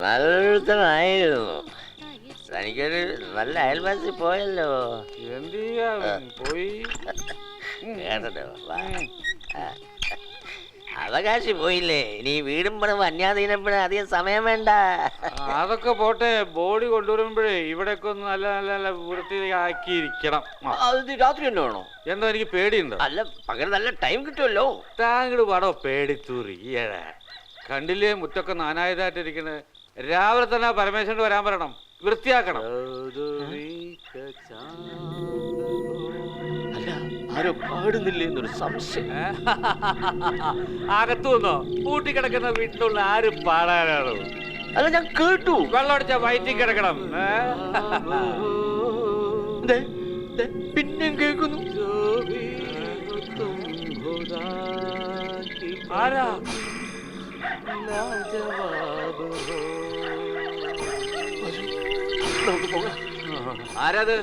നല്ലൊരുത്തനായിരുന്നു. തനിക്കൊരു നല്ല അയൽവാസി പോയല്ലോ. എന്ത് ചെയ്യാ പോയി കേട്ടോ, അവകാശി പോയില്ലേ. ഇനി വീടും പണവും അന്യാധീനപ്പെടാൻ അധികം സമയം വേണ്ട. അതൊക്കെ പോട്ടെ, ബോഡി കൊണ്ടുവരുമ്പോഴേ ഇവിടെയൊക്കെ ഒന്ന് നല്ല നല്ല നല്ല വൃത്തിയാക്കിയിരിക്കണം. അത് രാത്രി തന്നെ വേണോ? എന്താ എനിക്ക് പേടിയുണ്ടോ? അല്ല, പകരം നല്ല ടൈം കിട്ടുമല്ലോ. താങ്കൾ പടോ പേടിത്തൂറി. കണ്ടില്ലേ മുറ്റൊക്കെ നാനായതായിട്ടിരിക്കണേ. രാവിലെ തന്നെ പരമേശ്വരൻ വരാൻ പറയണം, വൃത്തിയാക്കണം. അല്ല, ആരോ പാടുന്നില്ലേ എന്നൊരു സംശയം. അകത്തു നിന്നോ? പൂട്ടിക്കിടക്കുന്ന വീട്ടിലുള്ള ആര് പാടാനാണോ? അല്ല, ഞാൻ കേട്ടു. വെള്ളം അടിച്ചാ വയറ്റി കിടക്കണം. പിന്നെയും കേൾക്കുന്നു. ആരാ? നമുക്ക് പോകാം. ആരാത്?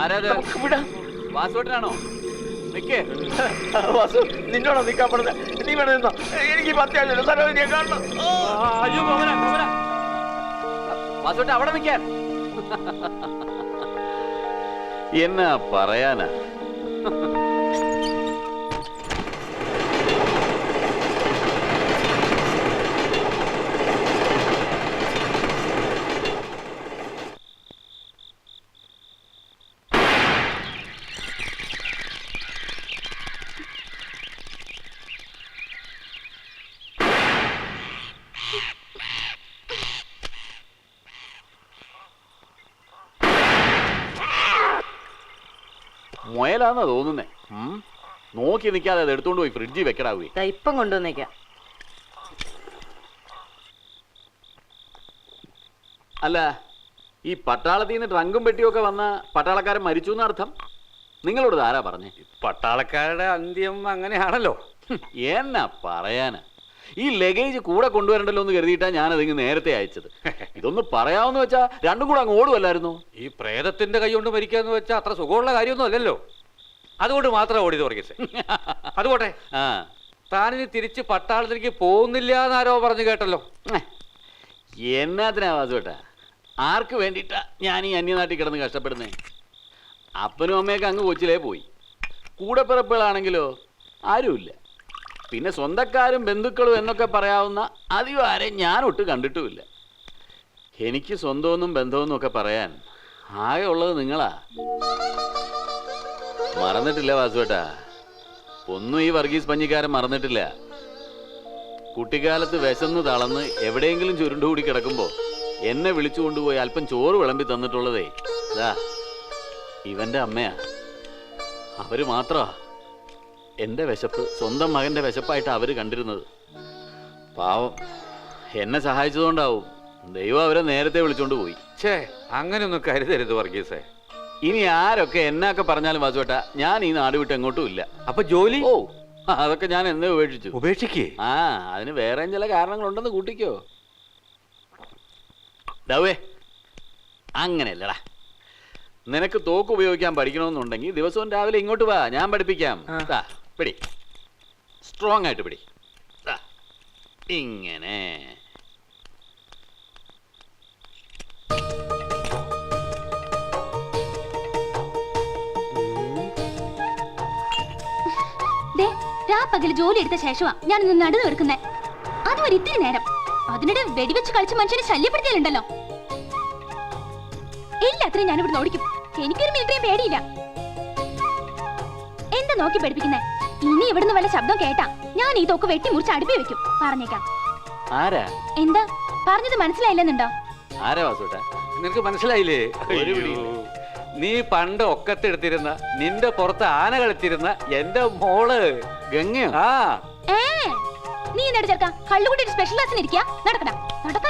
ആരാത്? വാസുവേട്ടനാണോ? നിക്കേ. വാസു, നിന്നോടോ നിൽക്കാൻ പറഞ്ഞത്? നീ വേണം നിന്നോ. എനിക്ക് അത്യാവശ്യം സരോജിനിയെ കാണണം. അയ്യോ, വാസുവേട്ട അവിടെ നിൽക്കാൻ. എന്നാ പറയാനാ? മുയലാന്നാ തോന്നുന്നേ. നോക്കി നിൽക്കാതെ അത് എടുത്തോണ്ട് പോയി ഫ്രിഡ്ജിൽ വെക്കടാവേ. ഇപ്പം കൊണ്ടുവന്നേക്കാം. അല്ല, ഈ പട്ടാളത്തിൽ നിന്ന് ട്രങ്കും പെട്ടിയൊക്കെ വന്ന പട്ടാളക്കാരൻ മരിച്ചു എന്നർത്ഥം? നിങ്ങളോട് ആരാ പറഞ്ഞേ? പട്ടാളക്കാരുടെ അന്ത്യം അങ്ങനെയാണല്ലോ. എന്നാ പറയാനാ? ഈ ലഗേജ് കൂടെ കൊണ്ടുവരണ്ടല്ലോ എന്ന് കരുതിയിട്ടാ ഞാനതിങ്ങ് നേരത്തെ അയച്ചത്. ഇതൊന്ന് പറയാമെന്ന് വെച്ചാ രണ്ടും കൂടെ അങ്ങ് ഓടുമല്ലായിരുന്നു. ഈ പ്രേതത്തിന്റെ കൈ കൊണ്ട് മരിക്കാന്ന് വെച്ചാൽ അത്ര സുഖമുള്ള കാര്യമൊന്നും അല്ലല്ലോ. അതുകൊണ്ട് മാത്രം ഓടിയത് പറയട്ടെ. അതുപോട്ടെ, താനിനി തിരിച്ച് പട്ടാളത്തിലേക്ക് പോകുന്നില്ല എന്നാരോ പറഞ്ഞു കേട്ടല്ലോ. എന്നാത്തിനാ വാസുവേട്ടാ? ആർക്ക് വേണ്ടിയിട്ടാ ഞാൻ ഈ അന്യനാട്ടിൽ കിടന്ന് കഷ്ടപ്പെടുന്നേ? അപ്പനും അമ്മയൊക്കെ അങ്ങ് കൊച്ചിലേ പോയി. കൂടെപ്പിറപ്പുകളാണെങ്കിലോ ആരുമില്ല. പിന്നെ സ്വന്തക്കാരും ബന്ധുക്കളും എന്നൊക്കെ പറയാവുന്ന അധികം ആരെയും ഞാനൊട്ട് കണ്ടിട്ടുമില്ല. എനിക്ക് സ്വന്തമൊന്നും ബന്ധമൊന്നും ഒക്കെ പറയാൻ ആകെ ഉള്ളത് നിങ്ങളാ. മറന്നിട്ടില്ല വാസുവേട്ടാ, ഒന്നും ഈ വർഗീസ് പഞ്ഞിക്കാരൻ മറന്നിട്ടില്ല. കുട്ടിക്കാലത്ത് വിശന്ന് തളർന്ന് എവിടെയെങ്കിലും ചുരുണ്ടുകൂടി കിടക്കുമ്പോൾ എന്നെ വിളിച്ചു കൊണ്ടുപോയി അല്പം ചോറ് വിളമ്പി തന്നിട്ടുള്ളതേ ഇതാ ഇവന്റെ അമ്മയാ. അവര് മാത്രമാ എൻ്റെ വിശപ്പ് സ്വന്തം മകൻ്റെ വിശപ്പായിട്ട് അവർ കണ്ടിരുന്നത്. പാവം, എന്നെ സഹായിച്ചതുകൊണ്ടാവും ദൈവം അവരെ നേരത്തെ വിളിച്ചോണ്ട് പോയി. ഛേ, അങ്ങനെയൊന്നും കരുതരുത് വർഗീസേ. ഇനി ആരൊക്കെ എന്നൊക്കെ പറഞ്ഞാലും വാസുവേട്ടാ, ഞാൻ ഈ നാട് വിട്ട് എങ്ങോട്ടും ഇല്ല. അപ്പൊ ജോലി? ഓ, അതൊക്കെ ഞാൻ എന്നേ ഉപേക്ഷിച്ചു. ഉപേക്ഷിക്കേ? അതിന് വേറെയും ചില കാരണങ്ങളുണ്ടെന്ന് കൂട്ടിക്കോ. ദവേ, അങ്ങനെയല്ലടാ. നിനക്ക് തോക്ക് ഉപയോഗിക്കാൻ പഠിക്കണമെന്നുണ്ടെങ്കിൽ ദിവസവും രാവിലെ ഇങ്ങോട്ട് വാ, ഞാൻ പഠിപ്പിക്കാം. പിടി, സ്ട്രോങ് ആയിട്ട് പിടി. ഇങ്ങനെ. പകല് ജോലി എടുത്ത ശേഷമാ ഞാൻ ഇന്ന് നടന്നു എടുക്കുന്നേ. അതും ഒരു ഇത്തിരി നേരം. അതിനിടെ വെടിവെച്ച് കളിച്ച് മനുഷ്യനെ ശല്യപ്പെടുത്തിയാലുണ്ടല്ലോ, എല്ലാത്തിനും ഞാൻ ഇവിടെ ഓടിക്കും. എനിക്കൊരു മിനിറ്റിനും പേടിയില്ല. എന്താ നോക്കി പഠിപ്പിക്കുന്നേ? ഇനി ഇവിടുന്ന് വല്ല ശബ്ദം കേട്ടാ ഞാൻ ഈ തോക്ക് വെട്ടി മുറിച്ച് അടുപ്പി വെക്കും. പറഞ്ഞേക്കാം. എന്താ പറഞ്ഞത് മനസ്സിലായില്ലെന്നുണ്ടോ? നിനക്ക് മനസ്സിലായില്ലേ? നീ പണ്ട് ഒക്കത്തെടുത്തിരുന്ന, നിന്റെ പുറത്ത് ആന കളിച്ചിരുന്ന എന്റെ മോള് ഗംഗയോ? നീ എന്നിട്ട് ചേർക്ക കള്ളുകൂട്ടി സ്പെഷ്യൽ ക്ലാസ്സിന് ഇരിക്കാ. നടക്കടാ, നടക്ക.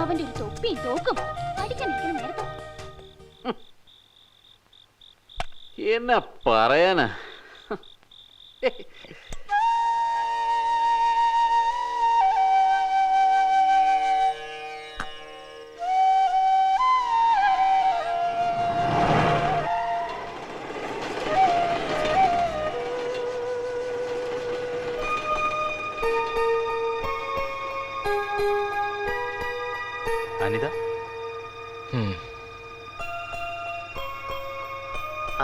അവന്റെ ഒരു തൊപ്പിയും തോക്കും പഠിക്കാൻ ഇരിക്കുന്ന നേരത്തെ. എന്നാ പറയാനാ? അനിത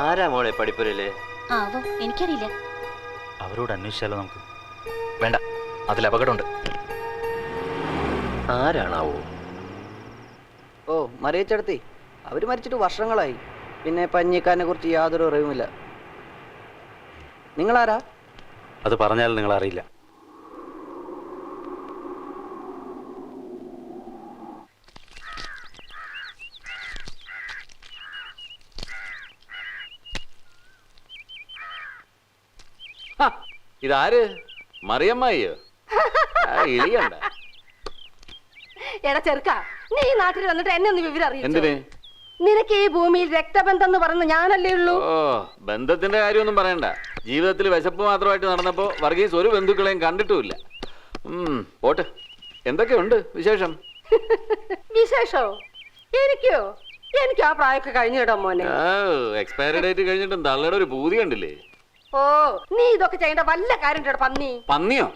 ആരാ മോളെ പഠിപ്പുരയില്? ആവോ എനിക്കറിയില്ല. അവരോട് അന്വേഷിച്ചാലോ നമുക്ക്? വേണ്ട, അതിൽ അപകടമുണ്ട്. ആരാണാവോ? ഓ, മറിയച്ചടത്തി. അവര് മരിച്ചിട്ട് വർഷങ്ങളായി. പിന്നെ പഞ്ഞിക്കാരനെ കുറിച്ച് യാതൊരു അറിവുമില്ല. നിങ്ങളാരാ? അത് പറഞ്ഞാൽ നിങ്ങൾ അറിയില്ല. ഇതാര്? മറിയമ്മയോ? ഇളിയണ്ട. എടാ ചെറുക്ക, നീ ഈ നാട്ടിൽ വന്നിട്ട് എന്നെ ഒന്ന് വിവരം അറിയിച്ചു. എന്തിന്? നിനക്ക് ഈ ഭൂമിയിൽ രക്തബന്ധം എന്ന് പറയുന്ന ഞാനല്ലേ ഉള്ളൂ. ഓ, ബന്ധത്തിന്റെ കാര്യമൊന്നും പറയണ്ട. ജീവിതത്തിൽ വിശപ്പ് മാത്രമായിട്ട് നടന്നപ്പോ വർഗീസ് ഒരു ബന്ധുക്കളെയും കണ്ടിട്ടുമില്ല. പോട്ടെ, എന്തൊക്കെയുണ്ട് വിശേഷം? വിശേഷോ? എനിക്കോ? എനിക്ക് ആ പ്രായമൊക്കെ കഴിഞ്ഞു കേട്ടോ മോനെ. എക്സ്പയറി ഡേറ്റ് കഴിഞ്ഞിട്ടും തള്ളയുടെ ഒരു പൂതി കണ്ടില്ലേ? ഓ, നീ ഇതൊക്കെ ചെയ്യേണ്ട വല്ല കാര്യം ഉണ്ടോ പന്നി? പന്നിയോ?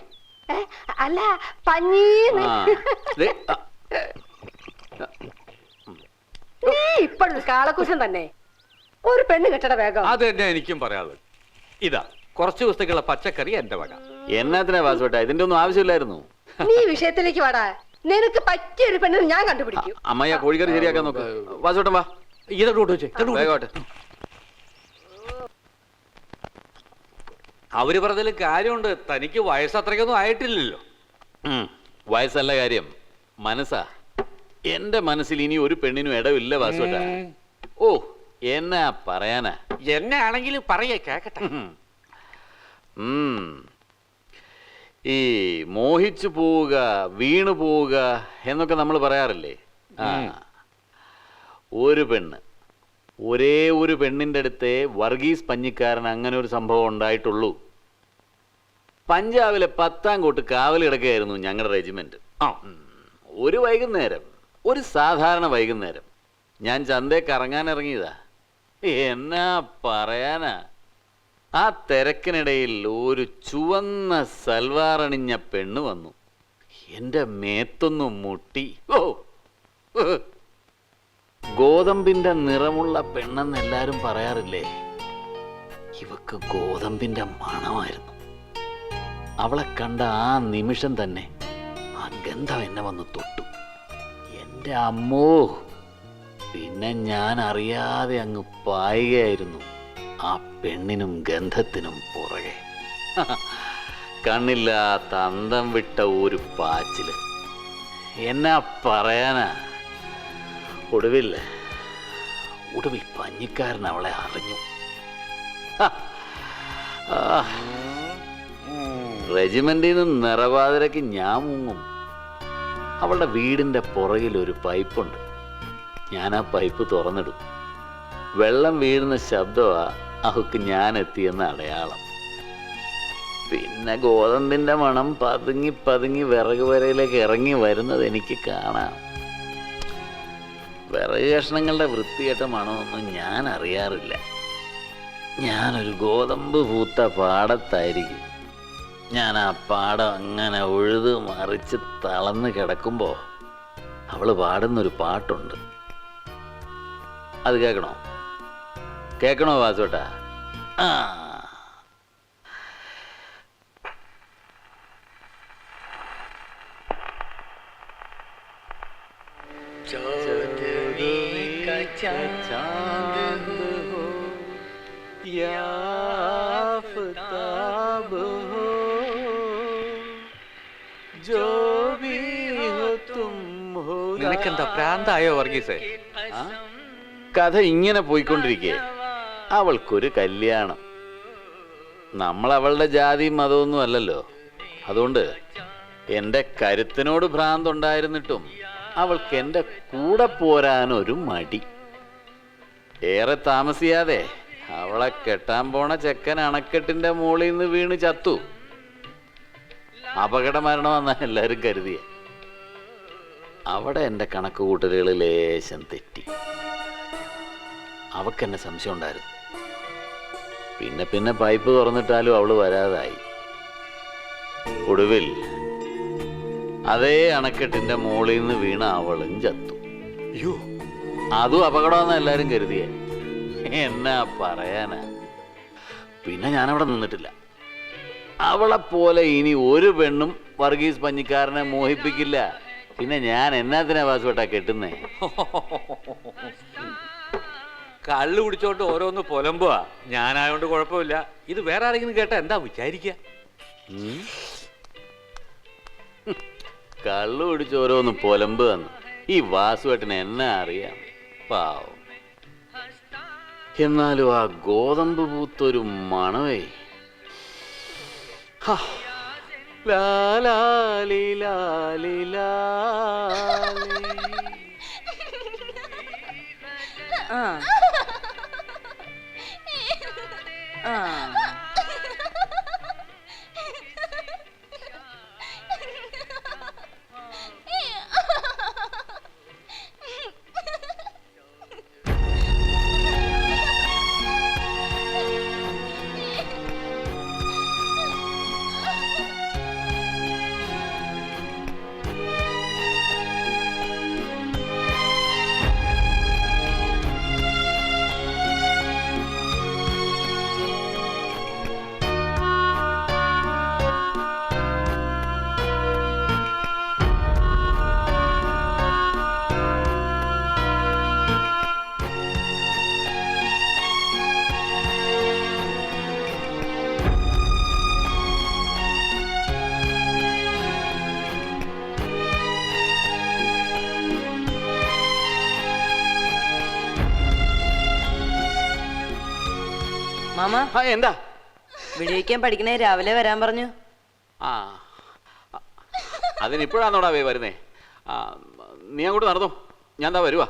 അല്ല, പഞ്ഞീന്ന്. നീ ഇപ്പോഴൊരു കാളക്കുശൻ തന്നെ. ഒരു പെണ്ണ് കെട്ടട വേഗം. അത് തന്നെ എനിക്കും പറയാനുള്ളത്. ഇതാ കുറച്ച് ദിവസത്തേക്കുള്ള പച്ചക്കറി എന്റെ വക. എന്നാത്തിനാ വാസുവേട്ടാ, ഇതിന്റെ ഒന്നും ആവശ്യമില്ലായിരുന്നു. നീ വിഷയത്തിലേക്ക് വാടാ. നിനക്ക് പറ്റിയ ഒരു പെണ്ണിന് ഞാൻ കണ്ടുപിടിക്കും. അമ്മയ്യ കോഴിക്കറി ശരിയാക്കാൻ നോക്ക്. വാസുവേട്ടൻ വാ. ഇതോട്ട് വെച്ചേ. വേഗോട്ടെ. അവര് പറഞ്ഞതിൽ കാര്യമുണ്ട്. തനിക്ക് വയസ്സ് അത്രയ്ക്കൊന്നും ആയിട്ടില്ലല്ലോ. വയസ്സല്ല കാര്യം, മനസ്സാ. എന്റെ മനസ്സിൽ ഇനി ഒരു പെണ്ണിനും ഇടവില്ല വാസുവേട്ടാ. ഓ, എന്നാ പറയാനാ. എന്നെ ആണെങ്കിൽ പറയേ, കേക്കട്ടെ. ഈ മോഹിച്ചു പോവുക, വീണു പോവുക എന്നൊക്കെ നമ്മൾ പറയാറില്ലേ? ഒരു പെണ്ണ്, ഒരേ ഒരു പെണ്ണിന്റെ അടുത്തേ വർഗീസ് പഞ്ഞിക്കാരൻ അങ്ങനെ ഒരു സംഭവം ഉണ്ടായിട്ടുള്ളൂ. പഞ്ചാബിലെ 10ാം കോട്ട് കാവൽ കിടക്കുകയായിരുന്നു ഞങ്ങളുടെ റെജിമെന്റ്. ഒരു വൈകുന്നേരം, ഒരു സാധാരണ വൈകുന്നേരം, ഞാൻ ചന്തയെ കറങ്ങാൻ ഇറങ്ങിയതാ. എന്നാ പറയാനാ, ആ തിരക്കിനിടയിൽ ഒരു ചുവന്ന സൽവാറണിഞ്ഞ പെണ്ണ് വന്നു. എന്റെ മേത്തൊന്നു മുട്ടി. ഓ, ഗോതമ്പിന്റെ നിറമുള്ള പെണ്ണെന്ന് എല്ലാരും പറയാറില്ലേ? ഇവക്ക് ഗോതമ്പിന്റെ മണമായിരുന്നു. അവളെ കണ്ട ആ നിമിഷം തന്നെ ആ ഗന്ധം എന്നെ വന്ന് തൊട്ടു. എന്റെ അമ്മോ, പിന്നെ ഞാൻ അറിയാതെ അങ്ങ് പായുകയായിരുന്നു ആ പെണ്ണിനും ഗന്ധത്തിനും പുറകെ. കണ്ണില്ലാത്ത അന്തം വിട്ട ഒരു പാച്ചില്. എന്നാ പറയാനാ. ഒടുവിൽ പഞ്ഞിക്കാരൻ അവളെ അറിഞ്ഞു. റെജിമെന്റിൽ നിന്ന് നിറവാതിരക്ക് ഞാൻ മുങ്ങും. അവളുടെ വീടിന്റെ പുറകിൽ ഒരു പൈപ്പുണ്ട്. ഞാൻ ആ പൈപ്പ് തുറന്നിടും. വെള്ളം വീഴുന്ന ശബ്ദമാ അവക്ക് ഞാൻ എത്തിയെന്ന അടയാളം. പിന്നെ ഗോതമ്പിന്റെ മണം പതുങ്ങി പതുങ്ങി വിറക് വരയിലേക്ക് ഇറങ്ങി വരുന്നത് എനിക്ക് കാണാം. വിറക് കഷ്ണങ്ങളുടെ വൃത്തികെട്ട മണമൊന്നും ഞാൻ അറിയാറില്ല. ഞാനൊരു ഗോതമ്പ് പൂത്ത പാടത്തായിരിക്കും. ഞാൻ ആ പാടം അങ്ങനെ ഉഴുത് മറിച്ച് തളർന്ന് കിടക്കുമ്പോൾ അവള് പാടുന്നൊരു പാട്ടുണ്ട്. അത് കേൾക്കണോ വാസുവേട്ടാ? ആ, നിനക്കെന്താ പ്രാന്തായോ വർഗീസേ? കഥ ഇങ്ങനെ പോയിക്കൊണ്ടിരിക്കേ അവൾക്കൊരു കല്യാണം. നമ്മൾ അവളുടെ ജാതി മതമൊന്നും അല്ലല്ലോ. അതുകൊണ്ട് എൻ്റെ കരുത്തിനോട് ഭ്രാന്തുണ്ടായിരുന്നിട്ടും അവൾക്ക് എൻ്റെ കൂടെ പോരാനൊരു മടി. ഏറെ താമസിയാതെ അവളെ കെട്ടാൻ പോണ ചെക്കൻ അണക്കെട്ടിന്റെ മുകളിൽ നിന്ന് വീണ് ചത്തു. അപകട മരണമെന്നാ എല്ലാവരും കരുതിയെ. അവിടെ എൻ്റെ കണക്ക് കൂട്ടലുകൾ ലേശം തെറ്റി. അവക്കെന്നെ സംശയം ഉണ്ടായിരുന്നു. പിന്നെ പൈപ്പ് തുറന്നിട്ടാലും അവള് വരാതായി. ഒടുവിൽ അതേ അണക്കെട്ടിന്റെ മുകളിൽ നിന്ന് വീണ അവളും ചത്തു. അയ്യോ, അതും അപകടമെന്ന് എല്ലാരും കരുതിയേ. എന്നാ പറയാനാ. പിന്നെ ഞാനവിടെ നിന്നിട്ടില്ല. അവളെ പോലെ ഇനി ഒരു പെണ്ണും വർഗീസ് പഞ്ഞിക്കാരനെ മോഹിപ്പിക്കില്ല. പിന്നെ ഞാൻ എന്നാത്തിനാ വാസുവേട്ടാ കെട്ടുന്നേ? കള്ളു കുടിച്ചോണ്ട് ഓരോന്ന് പൊലമ്പുവാ. ഞാനായോണ്ട് കുഴപ്പമില്ല. ഇത് വേറെ ആരെങ്കിലും കേട്ടാ എന്താ വിചാരിക്കുക? കള്ളു കുടിച്ച് ഓരോന്ന് പൊലമ്പ് തന്നു. ഈ വാസുവേട്ടന് എന്നാ അറിയാം, പാവം. എന്നാലും ആ ഗോതമ്പ് പൂത്തൊരു മണവേ. ഹാ. ലാലാലി ലാലി ലാലി. ആ ആ മാമ, എന്താ വിടിവയ്ക്കാൻ പഠിക്കണേ രാവിലെ വരാൻ പറഞ്ഞു. ആ അതിനിപ്പോഴാന്നോടാ വരുന്നേ. നീ അങ്ങോട്ട് നടന്നോ, ഞാൻ എന്താ വരുവാ.